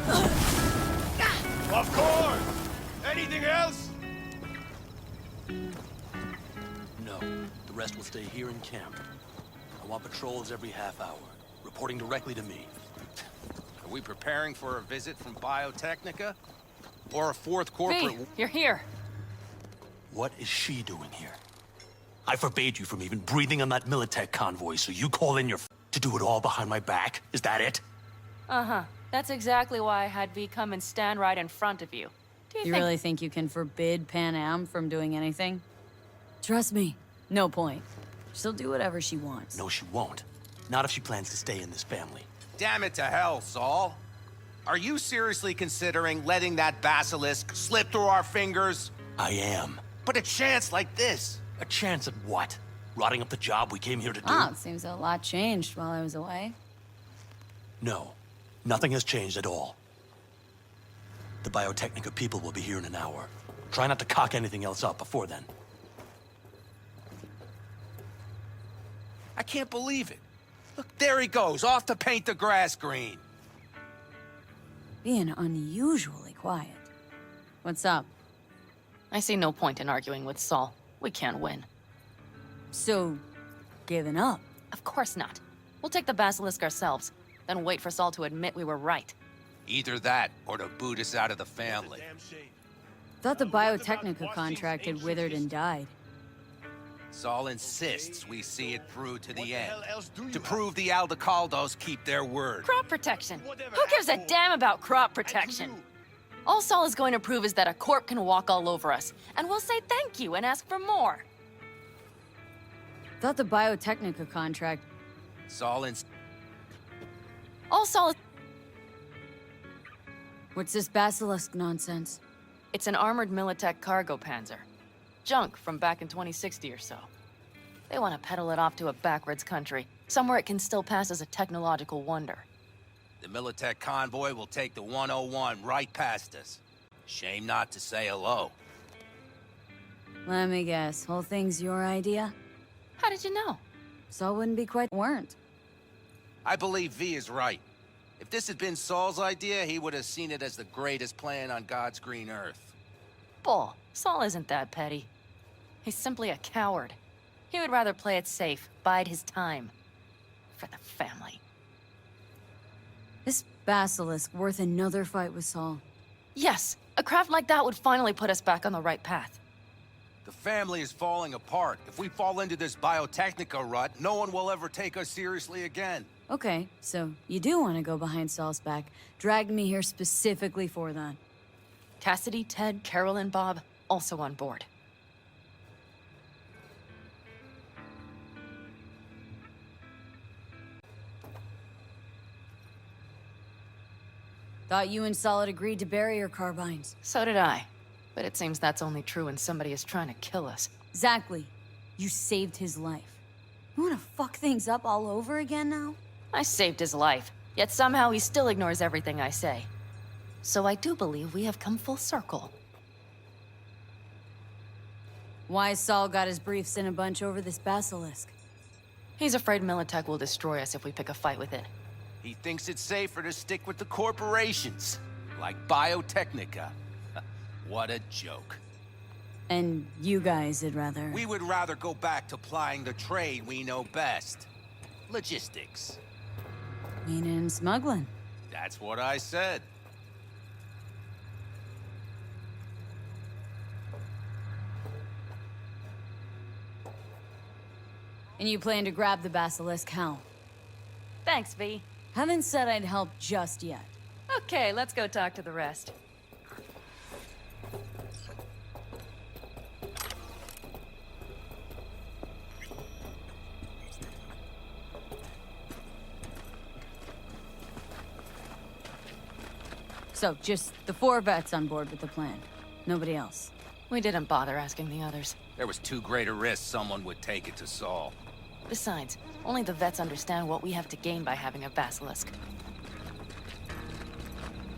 Of course! Anything else? No. The rest will stay here in camp. I want patrols every half hour, reporting directly to me. Are we preparing for a visit from Biotechnica? Or a fourth corporate... V, you're here. What is she doing here? I forbade you from even breathing on that Militech convoy, so you call in your to do it all behind my back? Is that it? Uh-huh. That's exactly why I had V come and stand right in front of you. Do you You think... really think you can forbid Pan Am from doing anything? Trust me, no point. She'll do whatever she wants. No, she won't. Not if she plans to stay in this family. Damn it to hell, Saul. Are you seriously considering letting that basilisk slip through our fingers? I am. But a chance like this? A chance at what? Rotting up the job we came here to do? Ah, it seems a lot changed while I was away. No. Nothing has changed at all. The Biotechnica people will be here in an hour. Try not to cock anything else up before then. I can't believe it. Look, there he goes, off to paint the grass green. Being unusually quiet. What's up? I see no point in arguing with Saul. We can't win. So, giving up? Of course not. We'll take the basilisk ourselves, then wait for Saul to admit we were right. Either that, or to boot us out of the family. Thought the Biotechnica contract had withered and died. Saul insists we see it through to the end. To prove the Aldecaldos keep their word. Crop protection. Who gives a damn about crop protection? All Saul is going to prove is that a corp can walk all over us, and we'll say thank you and ask for more. Thought the Biotechnica contract... All Saul is... What's this basilisk nonsense? It's an armored Militech cargo panzer. Junk from back in 2060 or so. They want to peddle it off to a backwards country, somewhere it can still pass as a technological wonder. The Militech convoy will take the 101 right past us. Shame not to say hello. Let me guess, whole thing's your idea? How did you know? Saul wouldn't be quite weren't. I believe V is right. If this had been Saul's idea, he would have seen it as the greatest plan on God's green earth. Bull. Saul isn't that petty. He's simply a coward. He would rather play it safe, bide his time. For the family. This basilisk worth another fight with Saul. Yes, a craft like that would finally put us back on the right path. The family is falling apart. If we fall into this Biotechnica rut, no one will ever take us seriously again. Okay, so you do want to go behind Saul's back. Dragged me here specifically for that. Cassidy, Ted, Carol, and Bob, also on board. Thought you and Saul had agreed to bury your carbines. So did I. But it seems that's only true when somebody is trying to kill us. Exactly. You saved his life. You want to fuck things up all over again now? I saved his life, yet somehow he still ignores everything I say. So I do believe we have come full circle. Why Saul got his briefs in a bunch over this basilisk? He's afraid Militech will destroy us if we pick a fight with it. He thinks it's safer to stick with the corporations, like Biotechnica. What a joke. And you guys would rather... We would rather go back to plying the trade we know best. Logistics. Meaning smuggling. That's what I said. And you plan to grab the basilisk how? Thanks, V. Haven't said I'd help just yet. Okay, let's go talk to the rest. So, just the 4 vets on board with the plan. Nobody else. We didn't bother asking the others. There was too great a risk someone would take it to Saul. Besides, only the vets understand what we have to gain by having a basilisk.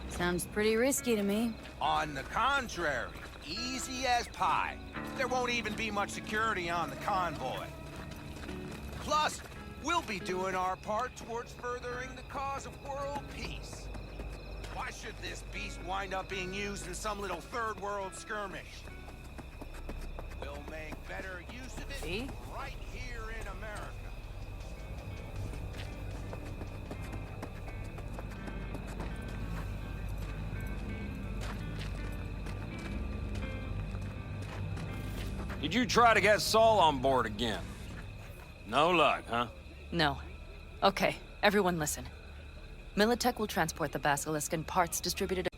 Sounds pretty risky to me. On the contrary, easy as pie. There won't even be much security on the convoy. Plus, we'll be doing our part towards furthering the cause of world peace. Why should this beast wind up being used in some little third world skirmish. We'll make better use of it See? right here in America. Did you try to get Saul on board again? No luck, huh? No. Okay, everyone listen. Militech will transport the Basilisk in parts distributed.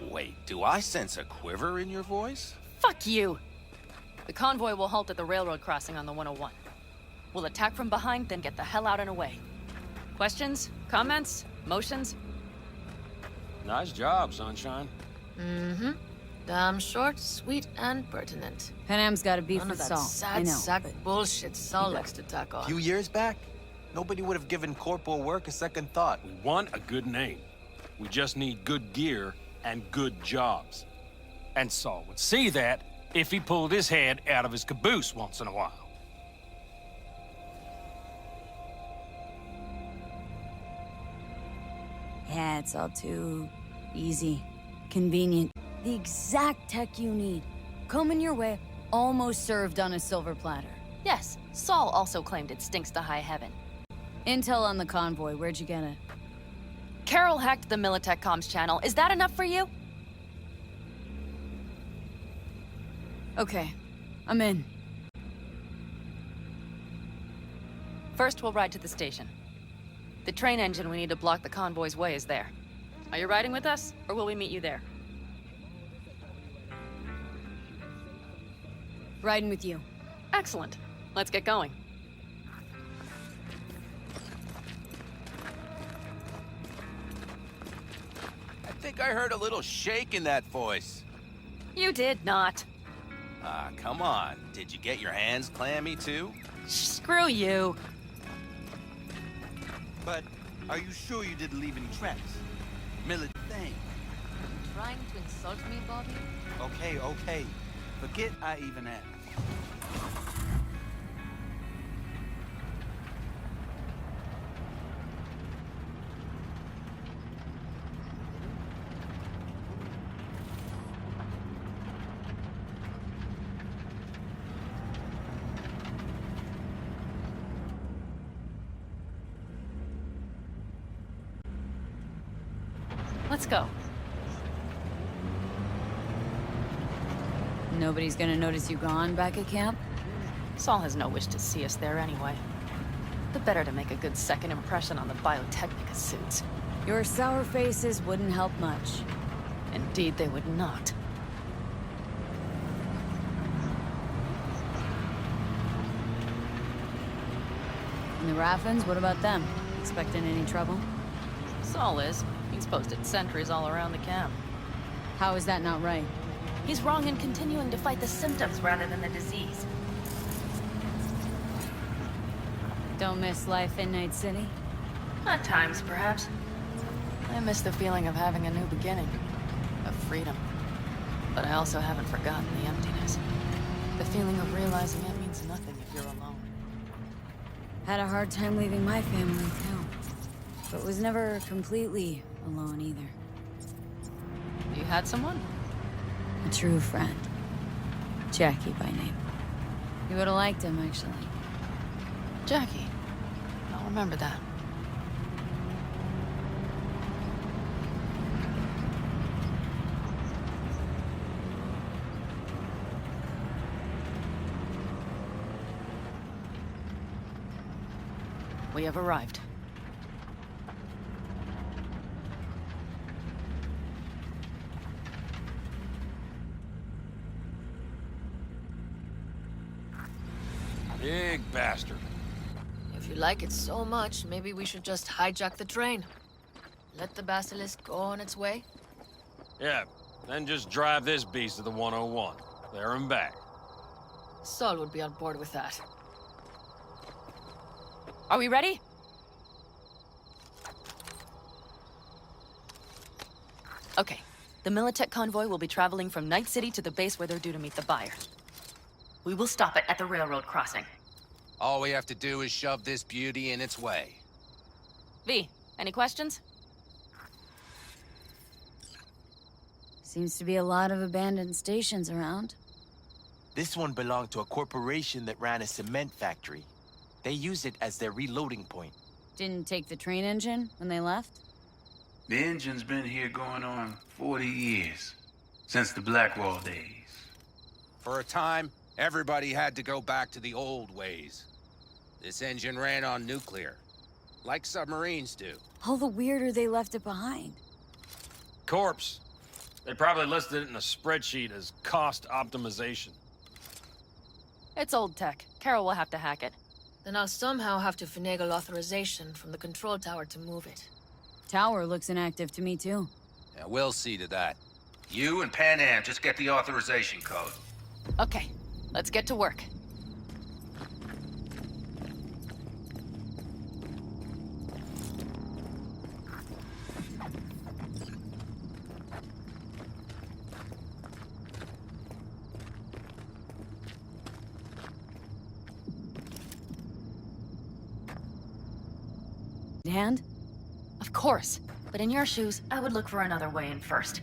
Wait, do I sense a quiver in your voice? Fuck you! The convoy will halt at the railroad crossing on the 101. We'll attack from behind, then get the hell out and away. Questions? Comments? Motions? Nice job, Sunshine. Mm-hmm. Damn short, sweet, and pertinent. Pan Am's got a beef None with of that Saul. I sad know. sack bullshit Saul likes to tack A on. few years back, nobody would have given corporal work a second thought. We want a good name. We just need good gear and good jobs. And Saul would see that if he pulled his head out of his caboose once in a while. Yeah, it's all too easy, convenient. The exact tech you need. Coming your way, almost served on a silver platter. Yes, Saul also claimed it stinks to high heaven. Intel on the convoy, where'd you get it? Carol hacked the Militech comms channel. Is that enough for you? Okay, I'm in. First, we'll ride to the station. The train engine we need to block the convoy's way is there. Are you riding with us, or will we meet you there? Riding with you. Excellent. Let's get going. I think I heard a little shake in that voice. You did not. Ah, come on. Did you get your hands clammy too? Screw you. But are you sure you didn't leave any tracks? Thing. Trying to insult me, Bobby? Okay. Forget I even asked. Let's go. Nobody's gonna notice you gone back at camp? Saul has no wish to see us there anyway. The better to make a good second impression on the Biotechnica suits. Your sour faces wouldn't help much. Indeed, they would not. And the Raffins, what about them? Expecting any trouble? Saul is. He's posted sentries all around the camp. How is that not right? He's wrong in continuing to fight the symptoms rather than the disease. Don't miss life in Night City? At times, perhaps. I miss the feeling of having a new beginning. Of freedom. But I also haven't forgotten the emptiness. The feeling of realizing it means nothing if you're alone. Had a hard time leaving my family, too. But was never completely alone, either. You had someone? A true friend. Jackie by name. You would've liked him, actually. Jackie. I'll remember that. We have arrived. Big bastard. If you like it so much, maybe we should just hijack the train. Let the Basilisk go on its way. Yeah, then just drive this beast to the 101. There and back. Saul would be on board with that. Are we ready? Okay. The Militech convoy will be traveling from Night City to the base where they're due to meet the buyer. We will stop it at the railroad crossing. All we have to do is shove this beauty in its way. V, any questions? Seems to be a lot of abandoned stations around. This one belonged to a corporation that ran a cement factory. They used it as their reloading point. Didn't take the train engine when they left? The engine's been here going on 40 years. Since the Blackwall days. For a time, everybody had to go back to the old ways. This engine ran on nuclear, like submarines do. All the weirder they left it behind. Corpse. They probably listed it in a spreadsheet as cost optimization. It's old tech. Carol will have to hack it. Then I'll somehow have to finagle authorization from the control tower to move it. Tower looks inactive to me, too. Yeah, we'll see to that. You and Pan Am just get the authorization code. Okay, let's get to work. Hand? Of course, but in your shoes, I would look for another way in first.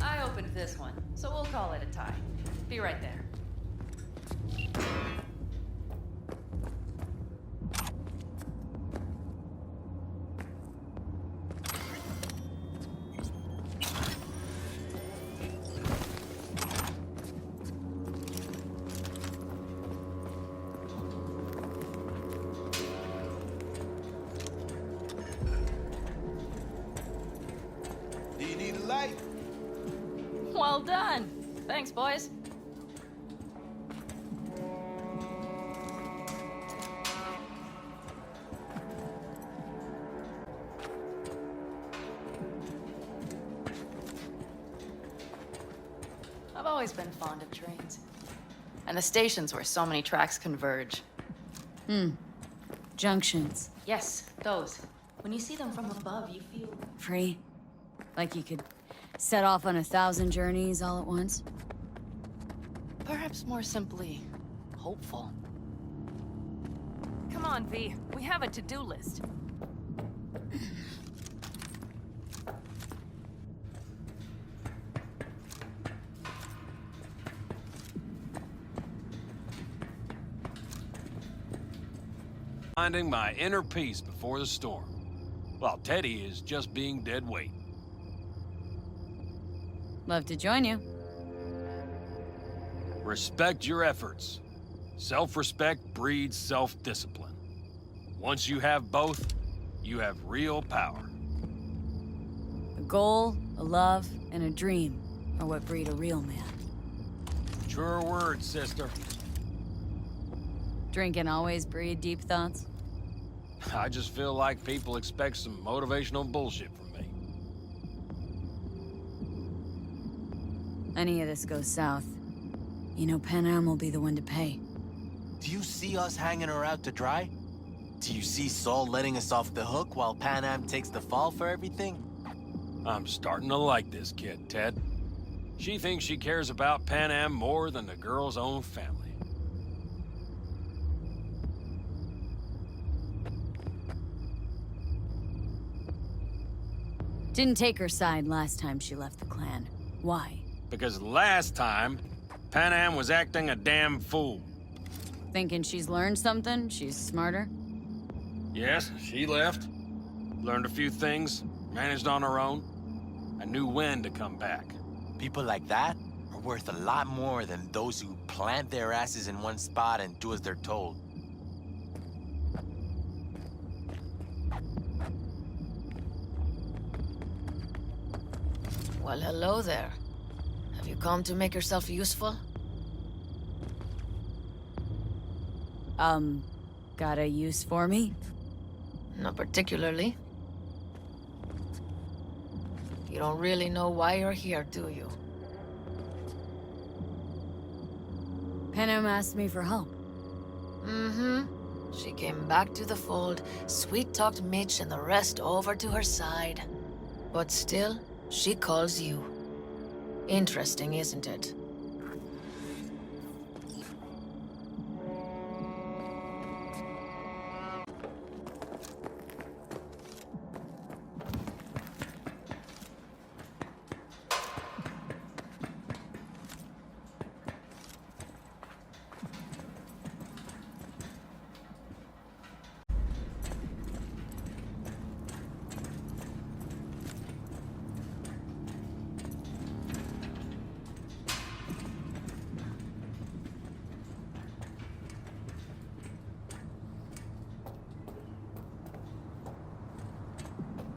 I opened this one, so we'll call it a tie. Be right there. Do you need a light? Well done. Thanks, boys. I've always been fond of trains. And the stations where so many tracks converge. Junctions. Yes, those. When you see them from above, you feel... Free. Like you could set off on 1,000 journeys all at once. perhaps more simply, hopeful. Come on, V. We have a to-do list. Finding my inner peace before the storm, while Teddy is just being dead weight. Love to join you. Respect your efforts. Self-respect breeds self-discipline. Once you have both, you have real power. A goal, a love, and a dream are what breed a real man. Truer words, sister. Drinking always breed deep thoughts? I just feel like people expect some motivational bullshit from me. Any of this goes south, you know Pan Am will be the one to pay. Do you see us hanging her out to dry? Do you see Saul letting us off the hook while Pan Am takes the fall for everything? I'm starting to like this kid, Ted. She thinks she cares about Pan Am more than the girl's own family. Didn't take her side last time she left the clan. Why? Because last time, Pan Am was acting a damn fool. Thinking she's learned something? She's smarter? Yes, she left. Learned a few things, managed on her own. I knew when to come back. People like that are worth a lot more than those who plant their asses in one spot and do as they're told. Well, hello there. Have you come to make yourself useful? Got a use for me? Not particularly. You don't really know why you're here, do you? Panem asked me for help. Mm-hmm. She came back to the fold, sweet-talked Mitch and the rest over to her side. But still, she calls you. Interesting, isn't it?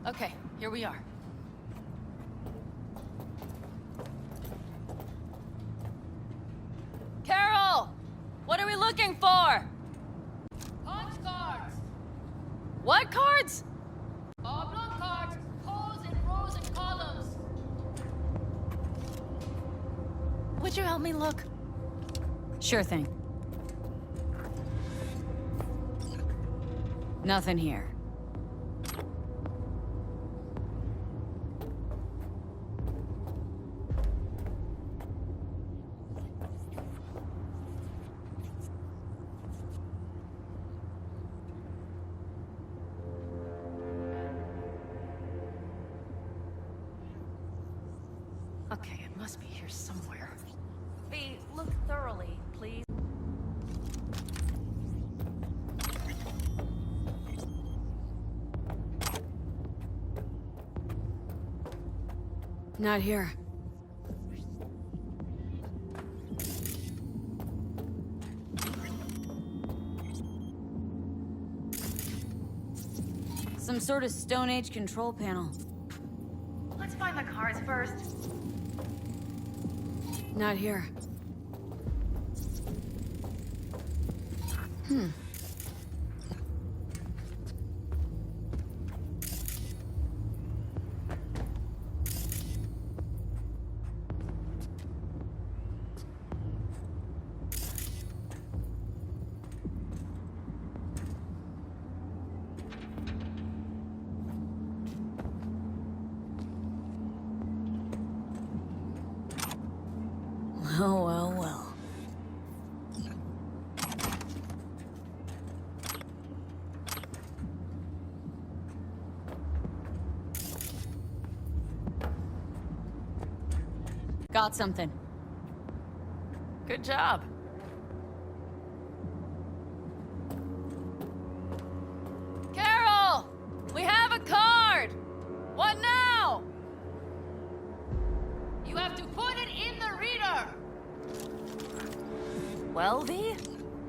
Okay, here we are. Carol! What are we looking for? Punch cards! What cards? Oblong cards, posed in rows and columns. Would you help me look? Sure thing. Nothing here. Okay, it must be here somewhere. V, look thoroughly, please. Not here. Some sort of Stone Age control panel. Let's find the cards first. Not here. Well, well, well. Got something. Good job. Carol! We have a card! What now? You have to put it in the reader. Well, V,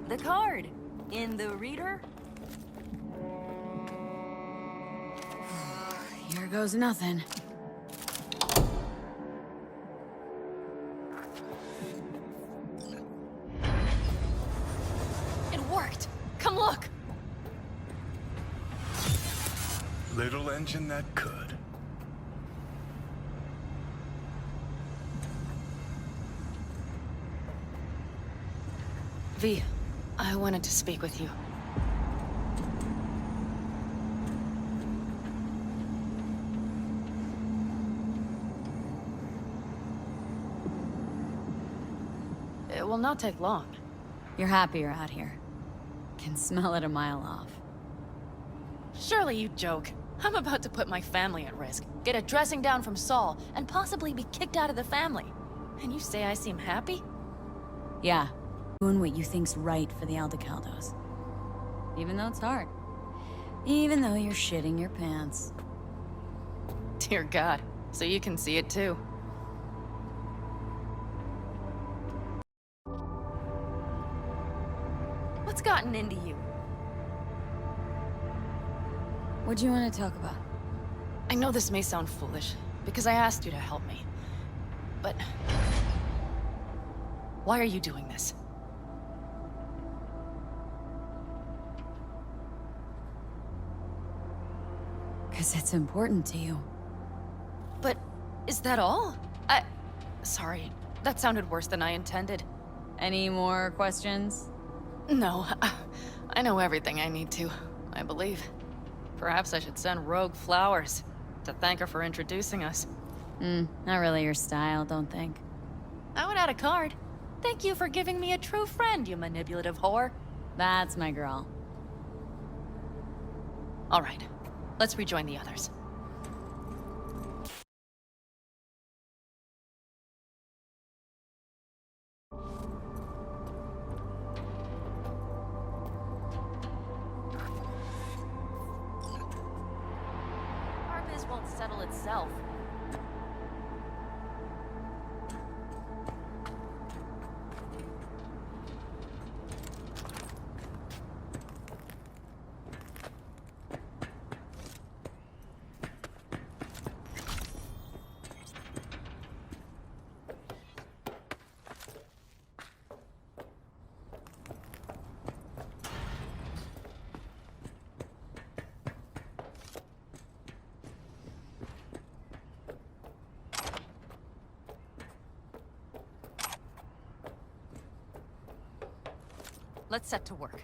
the card in the reader. Here goes nothing. It worked! Come look! Little engine that could. V, I wanted to speak with you. It will not take long. You're happy you're out here. Can smell it a mile off. Surely you joke. I'm about to put my family at risk, get a dressing down from Saul, and possibly be kicked out of the family. And you say I seem happy? Yeah. Doing what you think's right for the Aldecaldos. Even though it's hard. Even though you're shitting your pants. Dear God, so you can see it too. What's gotten into you? What do you want to talk about? I know this may sound foolish, because I asked you to help me. But... why are you doing this? Because it's important to you. But is that all? Sorry, that sounded worse than I intended. Any more questions? No, I know everything I need to, I believe. Perhaps I should send Rogue flowers to thank her for introducing us. Not really your style, don't think. I would add a card. Thank you for giving me a true friend, you manipulative whore. That's my girl. All right, let's rejoin the others. Our biz won't settle itself. Let's set to work.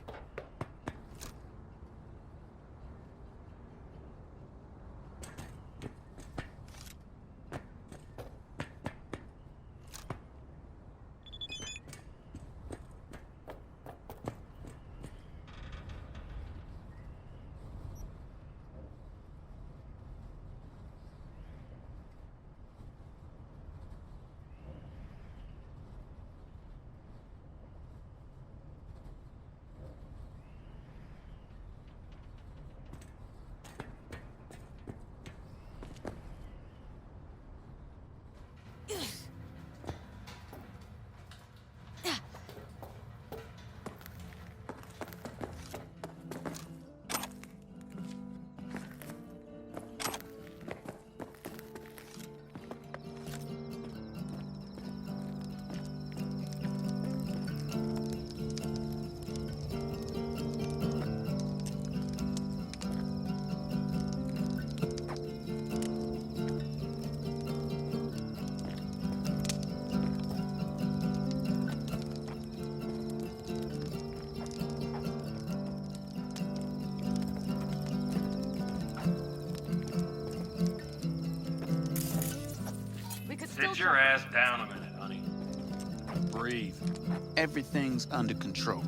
Sit your ass down a minute, honey. Breathe. Everything's under control.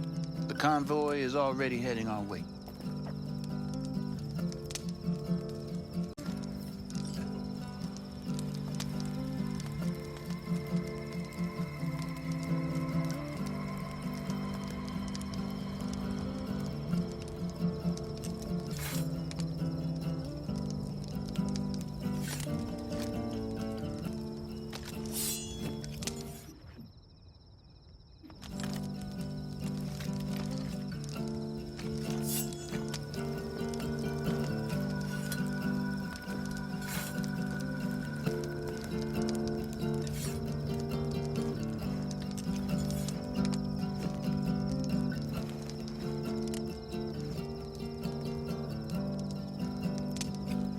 The convoy is already heading our way.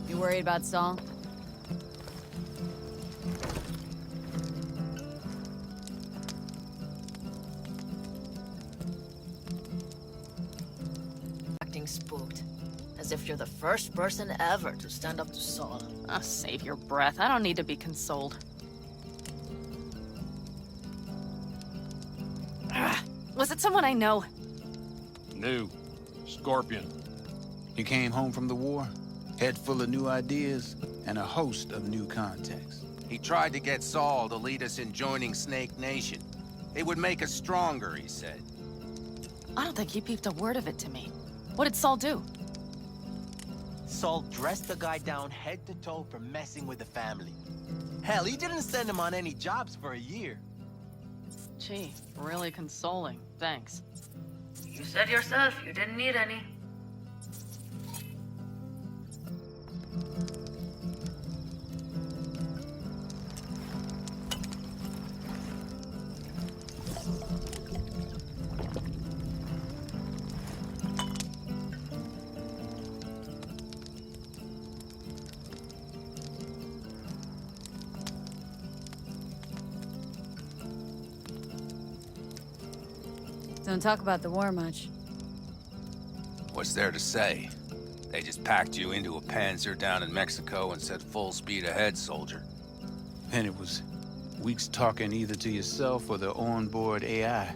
You worried about Saul? Acting spooked. As if you're the first person ever to stand up to Saul. Oh, save your breath. I don't need to be consoled. Ugh. Was it someone I know? New. Scorpion. You came home from the war, head full of new ideas, and a host of new contacts. He tried to get Saul to lead us in joining Snake Nation. It would make us stronger, he said. I don't think he peeped a word of it to me. What did Saul do? Saul dressed the guy down head to toe for messing with the family. Hell, he didn't send him on any jobs for a year. Gee, really consoling. Thanks. You said yourself you didn't need any. Don't talk about the war much. What's there to say? They just packed you into a Panzer down in Mexico and said full speed ahead, soldier. And it was weeks talking either to yourself or the onboard AI.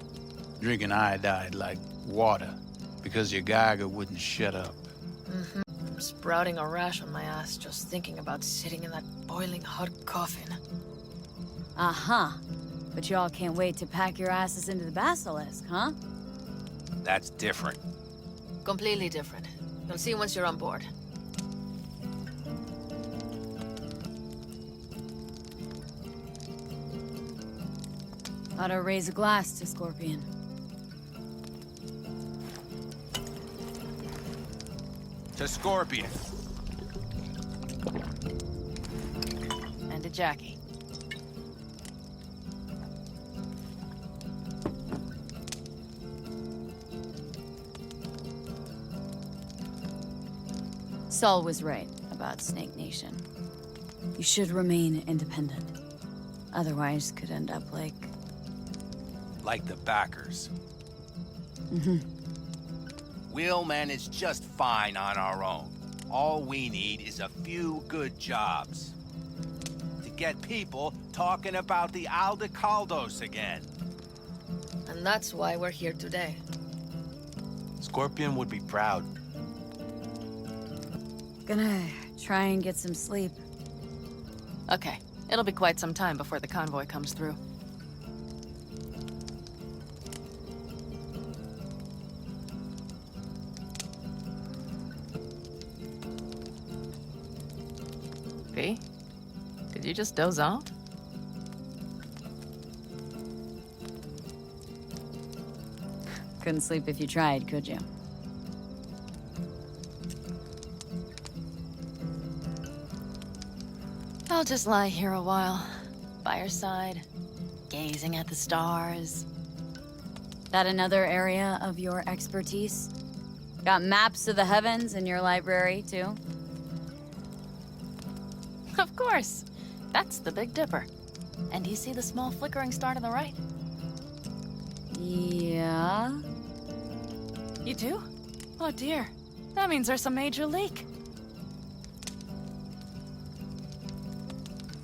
Drinking iodide like water because your Geiger wouldn't shut up. I'm sprouting a rash on my ass just thinking about sitting in that boiling hot coffin. Uh-huh. But y'all can't wait to pack your asses into the Basilisk, huh? That's different. Completely different. You'll see once you're on board. Ought to raise a glass to Scorpion. To Scorpion. And to Jackie. Saul was right about Snake Nation. You should remain independent. Otherwise, could end up like... Like the backers. Mm-hmm. We'll manage just fine on our own. All we need is a few good jobs. To get people talking about the Aldecaldos again. And that's why we're here today. Scorpion would be proud. Gonna try and get some sleep. Okay, it'll be quite some time before the convoy comes through. V? Did you just doze off? Couldn't sleep if you tried, could you? I'll just lie here a while, by your side, gazing at the stars. That another area of your expertise? Got maps of the heavens in your library, too? Of course. That's the Big Dipper. And do you see the small flickering star to the right? Yeah? You do? Oh dear. That means there's a major leak.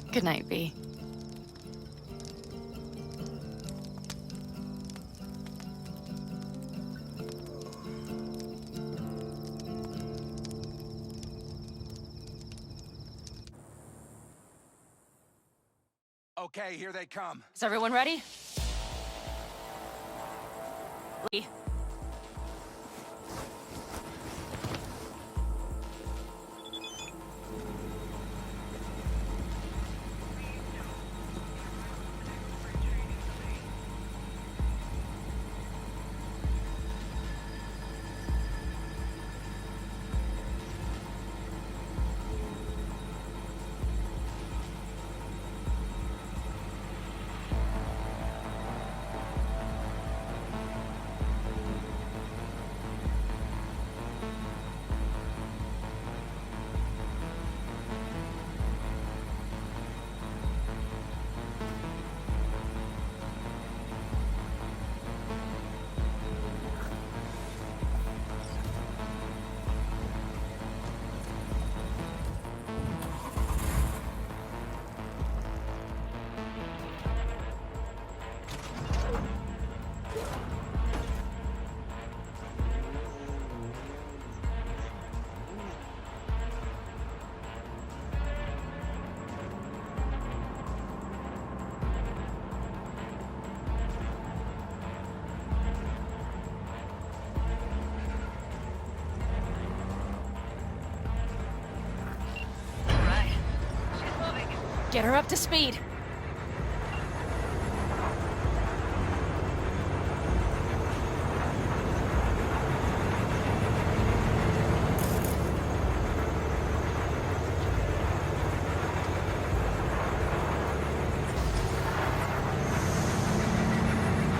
Good night, V. Okay, here they come. Is everyone ready? Lee. Get her up to speed.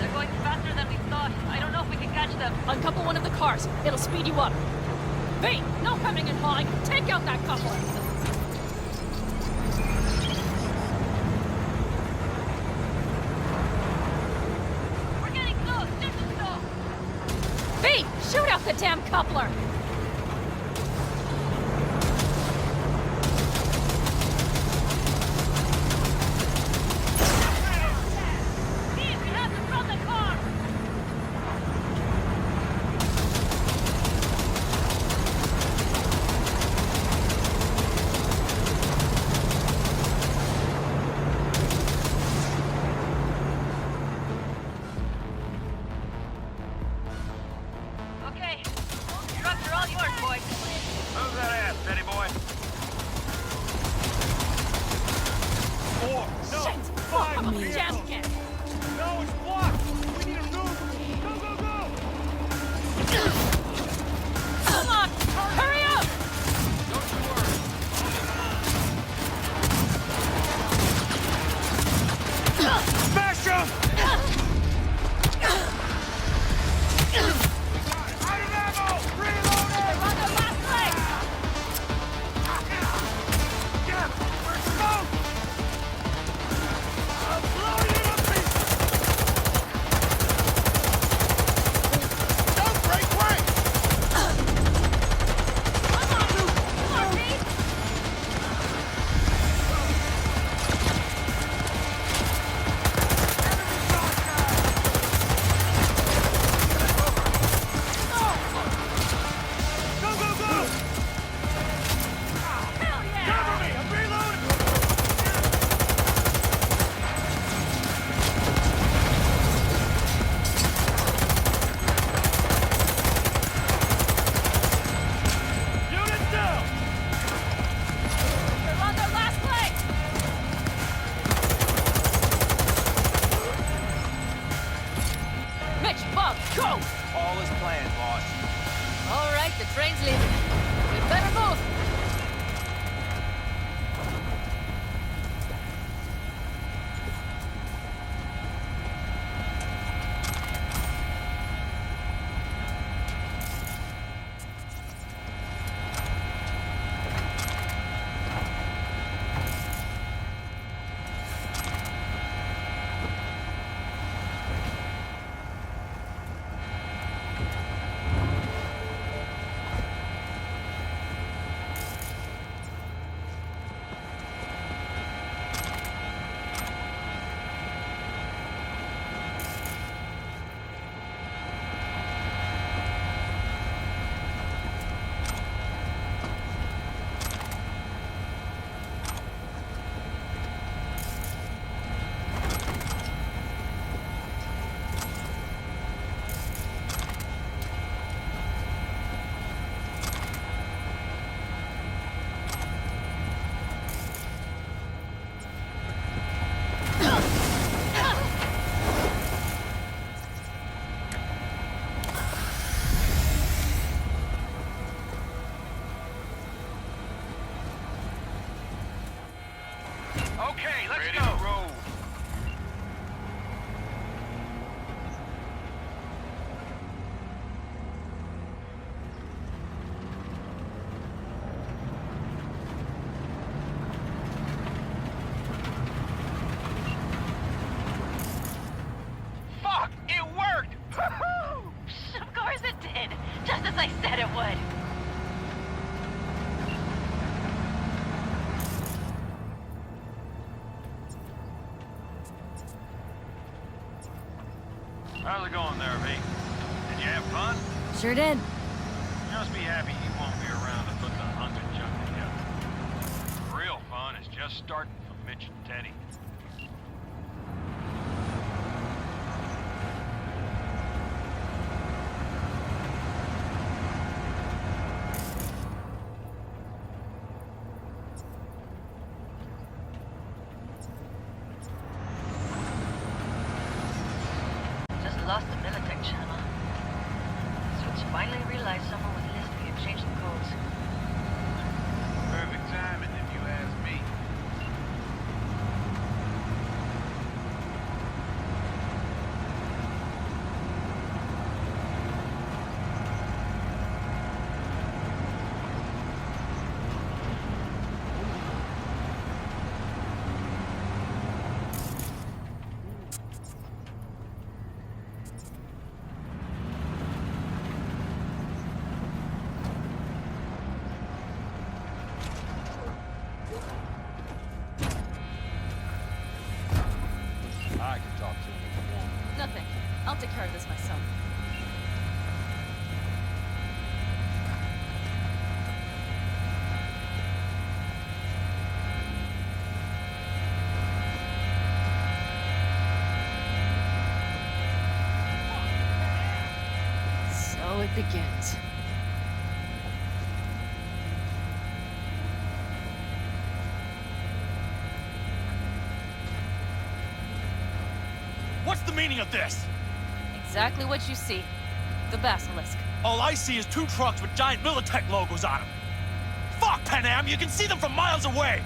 They're going faster than we thought. I don't know if we can catch them. Uncouple one of the cars. It'll speed you up. V, no coming and hauling. Take out that coupler. We're getting close. Just stop. the damn coupler! Okay, let's go. Fuck! It worked! Of course it did. Just as I said it would. How's it going there, V? Did you have fun? Sure did. Just be happy you won't be around to put the hunter junk together. Real fun is just starting for Mitch and Teddy. Lost the Militech channel. Switch finally realized someone was listening and changed the codes. Perfect timing, if you ask me. begins. What's the meaning of this? Exactly what you see. The Basilisk. All I see is 2 trucks with giant Militech logos on them. Fuck, Panam, you can see them from miles away!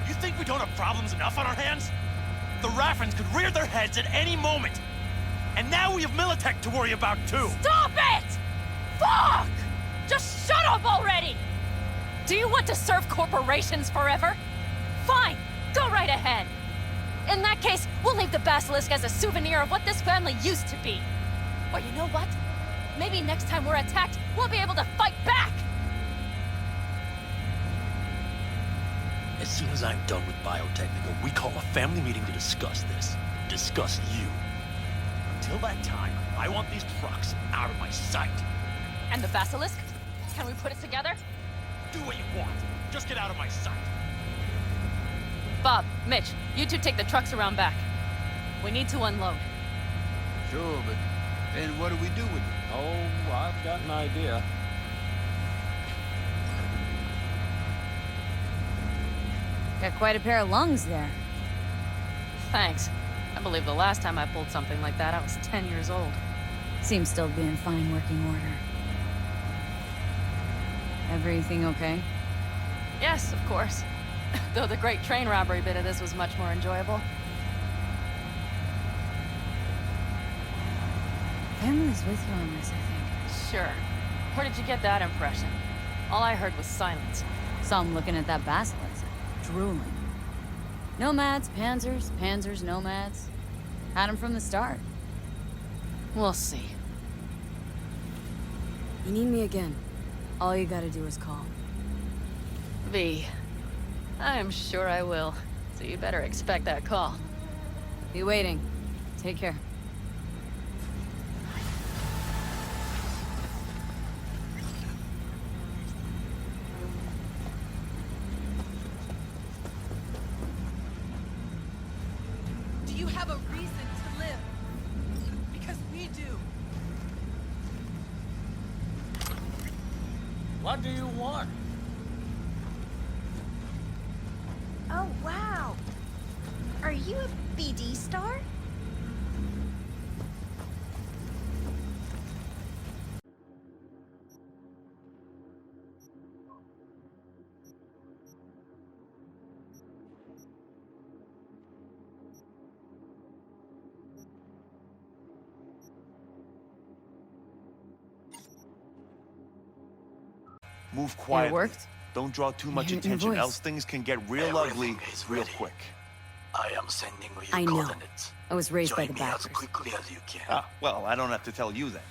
You think we don't have problems enough on our hands? The Raffens could rear their heads at any moment. And now we have Militech to worry about, too. Stop it! Fuck! Just shut up already! Do you want to serve corporations forever? Fine, go right ahead. In that case, we'll leave the Basilisk as a souvenir of what this family used to be. Or you know what? Maybe next time we're attacked, we'll be able to fight back! As soon as I'm done with Biotechnica, we call a family meeting to discuss this. Discuss you. Until that time, I want these trucks out of my sight. And the Basilisk? Can we put it together? Do what you want. Just get out of my sight. Bob, Mitch, you two take the trucks around back. We need to unload. Sure, but then what do we do with it? Oh, I've got an idea. Got quite a pair of lungs there. Thanks. I believe the last time I pulled something like that, I was 10 years old. Seems still to be in fine working order. Everything okay? Yes, of course. Though the great train robbery bit of this was much more enjoyable. Family's with you on this, I think. Sure. Where did you get that impression? All I heard was silence. Saw him looking at that basilisk, drooling. Nomads, panzers, panzers, nomads. Had him from the start. We'll see. You need me again. All you gotta do is call. V. I'm sure I will. So you better expect that call. Be waiting. Take care. Do you have a reason to live? Because we do. What do you want? Oh, wow. Are you a BD star? Move quietly. It worked? Don't draw too much Your attention, voice. else things can get real ugly real quick. I am sending you I know. coordinates. I was raised by the Join me as backers. quickly as you can. Ah, well, I don't have to tell you then.